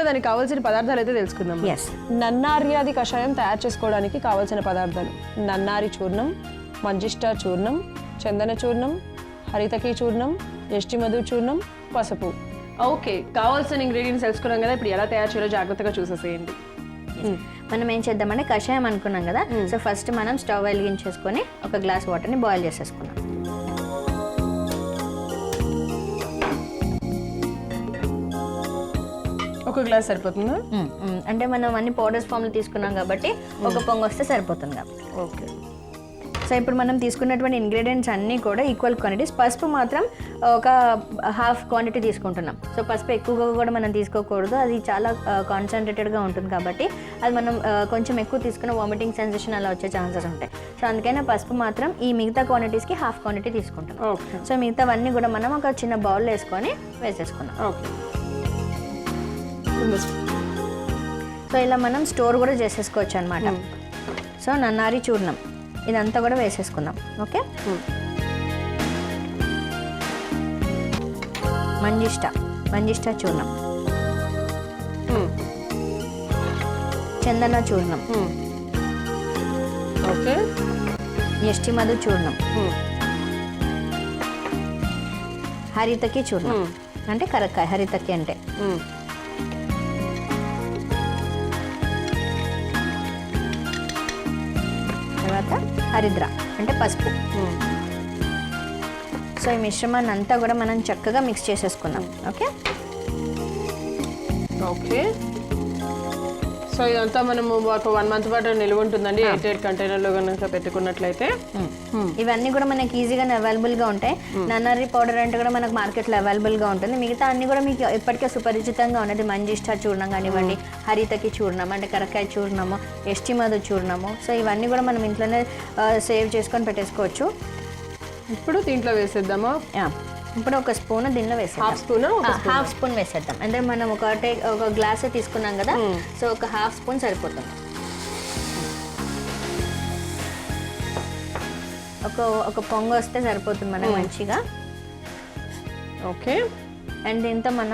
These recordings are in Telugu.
దానికి కావాల్సిన పదార్థాలు అయితే తెలుసుకుందాం. నన్నార్యాది కషాయం తయారు చేసుకోవడానికి కావాల్సిన పదార్థాలు: నన్నారి చూర్ణం, మంజిష్ట చూర్ణం, చందన చూర్ణం, హరితకి చూర్ణం, యష్టి మధు చూర్ణం, పసుపు. ఓకే, కావాల్సిన ఇంగ్రీడియంట్స్ తెలుసుకున్నాం కదా, ఇప్పుడు ఎలా తయారు చేయాలో జాగ్రత్తగా చూసేసేయండి. మనం ఏం చేద్దామంటే కషాయం అనుకున్నాం కదా, సో ఫస్ట్ మనం స్టవ్ వెలిగించేసుకొని ఒక గ్లాస్ వాటర్ని బాయిల్ చేసేసుకున్నాం. ఒక గ్లాస్ సరిపోతుందా? అంటే మనం అన్ని పౌడర్స్ ఫామ్లో తీసుకున్నాం కాబట్టి ఒక పొంగు వస్తే సరిపోతుంది కాబట్టి. ఓకే, సో ఇప్పుడు మనం తీసుకున్నటువంటి ఇంగ్రీడియంట్స్ అన్నీ కూడా ఈక్వల్ క్వాంటిటీస్. పసుపు మాత్రం ఒక హాఫ్ క్వాంటిటీ తీసుకుంటున్నాం. సో పసుపు ఎక్కువగా కూడా మనం తీసుకోకూడదు, అది చాలా కాన్సన్ట్రేటెడ్గా ఉంటుంది కాబట్టి అది మనం కొంచెం ఎక్కువ తీసుకున్న వామిటింగ్ సెన్సేషన్ అలా వచ్చే ఛాన్సెస్ ఉంటాయి. సో అందుకైనా పసుపు మాత్రం ఈ మిగతా క్వాంటిటీస్కి హాఫ్ క్వాంటిటీ తీసుకుంటాం. సో మిగతావన్నీ కూడా మనం ఒక చిన్న బౌల్లో వేసుకొని వేసేసుకున్నాం. ఓకే, సో ఇలా మనం స్టోర్ కూడా చేసేసుకోవచ్చు అనమాట. సో నన్నారి చూర్ణం ఇదంతా కూడా వేసేసుకుందాం. ఓకే, మంజిష్ట చూర్ణం, చందన చూర్ణం, ఓకే, యష్టి మధు చూర్ణం, హరితకి చూర్ణం అంటే కరక్కాయ, హరితకి అంటే తర్వాత హరిద్ర అంటే పసుపు. సో ఈ మిశ్రమాన్ని అంతా కూడా మనం చక్కగా మిక్స్ చేసేసుకుందాం. ఓకే ఓకే, సో ఇదంతా మనము ఒక 1 month పాటు నిల్వ ఉంటుందండి ఎయిటెడ్ కంటైనర్లో కనుక పెట్టుకున్నట్లయితే. ఇవన్నీ కూడా మనకి ఈజీగానే అవైలబుల్గా ఉంటాయి. నన్నారి పౌడర్ అంటే కూడా మనకు మార్కెట్లో అవైలబుల్గా ఉంటుంది. మిగతా అన్ని కూడా మీకు ఇప్పటికే సుపరిచితంగా ఉన్నది. మంజిష్ట చూర్ణం కానివ్వండి, హరితకి చూర్ణం అంటే కరకాయ చూర్ణము, యష్టి మధు చూర్ణము. సో ఇవన్నీ కూడా మనం ఇంట్లోనే సేవ్ చేసుకొని పెట్టేసుకోవచ్చు. ఇప్పుడు దీంట్లో వేసేద్దామా? ఇప్పుడు ఒక స్పూన్ దీనిలో వేసేద్దాం. హాఫ్ స్పూన్ వేసేద్దాం. అంటే మనం ఒక గ్లాస్ తీసుకున్నాం కదా, సో ఒక హాఫ్ స్పూన్ సరిపోతుంది. ఒక పొంగు వస్తే సరిపోతుంది మనకు మంచిగా. ఓకే, అండ్ దీంతో మన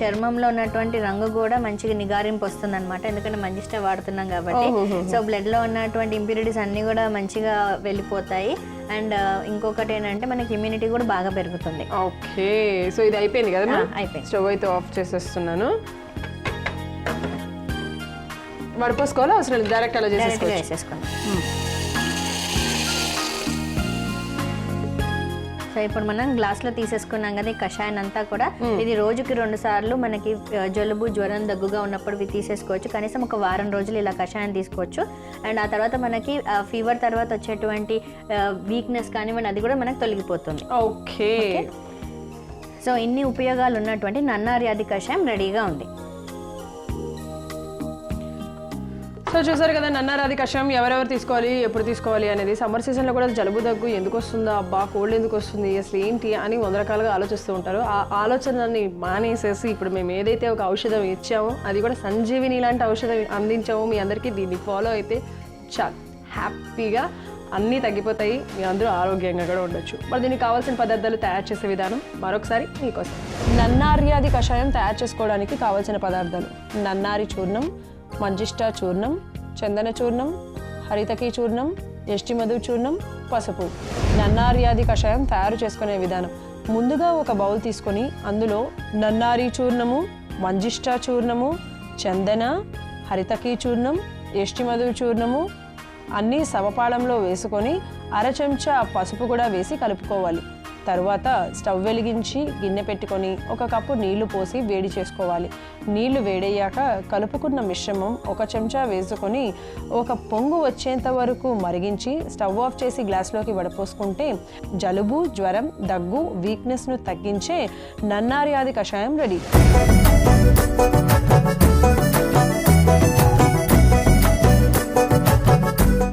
చర్మంలో ఉన్నటువంటి రంగు కూడా మంచిగా నిగారింపు వస్తుంది అనమాట. ఎందుకంటే మంజిష్ట వాడుతున్నాం కాబట్టి. సో బ్లడ్లో ఉన్నటువంటి ఇంప్యూరిటీస్ అన్నీ కూడా మంచిగా వెళ్ళిపోతాయి. అండ్ ఇంకొకటి ఏంటంటే మనకి ఇమ్యూనిటీ కూడా బాగా పెరుగుతుంది. ఓకే, సో ఇది అయిపోయింది కదా? అయిపోయింది. స్టవ్ అయితే ఆఫ్ చేసేస్తున్నాను. వడపోసుకోవాలా అవసరం లేదు, డైరెక్ట్ అలా చేసేసుకున్నాం. సో ఇప్పుడు మనం గ్లాస్లో తీసేసుకున్నాం కదా ఈ కషాయం అంతా కూడా. ఇది రోజుకి 2 సార్లు మనకి జలుబు, జ్వరం, దగ్గుగా ఉన్నప్పుడు తీసేసుకోవచ్చు. కనీసం ఒక వారం రోజులు ఇలా కషాయం తీసుకోవచ్చు. అండ్ ఆ తర్వాత మనకి ఫీవర్ తర్వాత వచ్చేటువంటి వీక్నెస్ కానివ్వండి అది కూడా మనకు తొలగిపోతుంది. ఓకే, సో ఇన్ని ఉపయోగాలు ఉన్నటువంటి నన్నార్యాది కషాయం రెడీగా ఉంది. సో చూసారు కదా, నన్నార్యాది కషాయం ఎవరెవరు తీసుకోవాలి, ఎప్పుడు తీసుకోవాలి అనేది. సమ్మర్ సీజన్లో కూడా జలుబు, దగ్గు ఎందుకు వస్తుందా, అబ్బా కోల్డ్ ఎందుకు వస్తుంది, అసలు ఏంటి అని 100 రకాలుగా ఆలోచిస్తూ ఉంటారు. ఆ ఆలోచనని మానేసేసి ఇప్పుడు మేము ఏదైతే ఒక ఔషధం ఇచ్చామో, అది కూడా సంజీవిని లాంటి ఔషధం అందించామో మీ అందరికీ, దీన్ని ఫాలో అయితే చాలా హ్యాపీగా అన్నీ తగ్గిపోతాయి, మీ అందరూ ఆరోగ్యంగా కూడా ఉండొచ్చు. మరి దీనికి కావాల్సిన పదార్థాలు తయారు చేసే విధానం మరొకసారి మీకోసం. నన్నార్యాది కషాయం తయారు చేసుకోవడానికి కావాల్సిన పదార్థాలు: నన్నారి చూర్ణం, మంజిష్ట చూర్ణం, చందన చూర్ణం, హరితకి చూర్ణం, యష్టి మధు చూర్ణం, పసుపు. నన్నార్యాది కషాయం తయారు చేసుకునే విధానం: ముందుగా ఒక బౌల్ తీసుకొని అందులో నన్నారి చూర్ణము, మంజిష్ట చూర్ణము, చందన, హరితకి చూర్ణం, యష్టి మధు చూర్ణము అన్నీ సమపాళంలో వేసుకొని 1/2 చెంచా పసుపు కూడా వేసి కలుపుకోవాలి. తరువాత స్టవ్ వెలిగించి గిన్నె పెట్టుకొని 1 కప్పు నీళ్లు పోసి వేడి చేసుకోవాలి. నీళ్లు వేడయ్యాక కలుపుకున్న మిశ్రమం 1 చెంచా వేసుకొని ఒక పొంగు వచ్చేంత వరకు మరిగించి స్టవ్ ఆఫ్ చేసి గ్లాస్లోకి వడపోసుకుంటే జలుబు, జ్వరం, దగ్గు, వీక్నెస్ను తగ్గించే నన్నార్యాది కషాయం రెడీ.